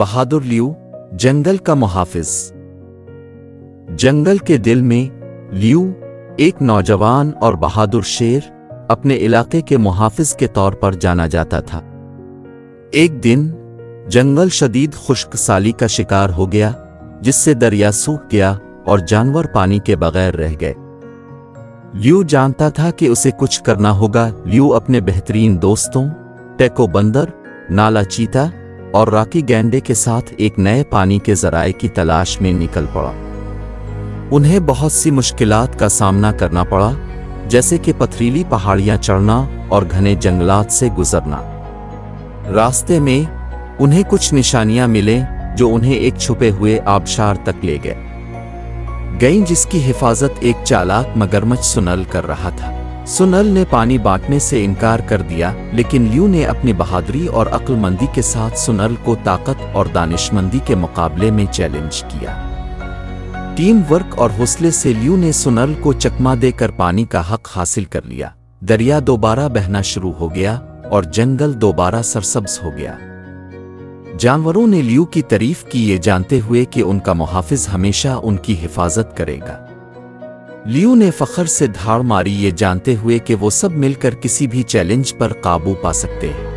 बहादुर Liu, जंगल का मुहाफिज। जंगल के दिल में लियू, एक नौजवान और बहादुर शेर, अपने इलाके के मुहाफिज के तौर पर जाना जाता था। एक दिन जंगल शदीद खुश्क साली का शिकार हो गया, जिससे दरिया सूख गया और जानवर पानी के बगैर रह गए। लियू जानता था कि उसे कुछ करना होगा। लियू अपने बेहतरीन दोस्तों टेको बंदर, नाला चीता और रॉकी गैंडे के साथ एक नए पानी के जराए की तलाश में निकल पड़ा। उन्हें बहुत सी मुश्किलात का सामना करना पड़ा, जैसे कि पथरीली पहाड़ियां चढ़ना और घने जंगलात से गुजरना। रास्ते में उन्हें कुछ निशानियां मिले जो उन्हें एक छुपे हुए आबशार तक ले गईं, जिसकी हिफाजत एक चालाक मगरमच्छ सुनल कर रहा था। सुनल ने पानी बांटने से इनकार कर दिया, लेकिन लियू ने अपनी बहादुरी और अक्लमंदी के साथ सुनल को ताकत और दानिशमंदी के मुकाबले में चैलेंज किया। टीम वर्क और हौसले से लियू ने सुनल को चकमा देकर पानी का हक हासिल कर लिया। दरिया दोबारा बहना शुरू हो गया और जंगल दोबारा सरसब्ज हो गया। जानवरों ने लियू की तारीफ की, ये जानते हुए कि उनका मुहाफिज हमेशा उनकी हिफाजत करेगा। लियू ने फख्र से धाड़ मारी, ये जानते हुए कि वो सब मिलकर किसी भी चैलेंज पर काबू पा सकते हैं।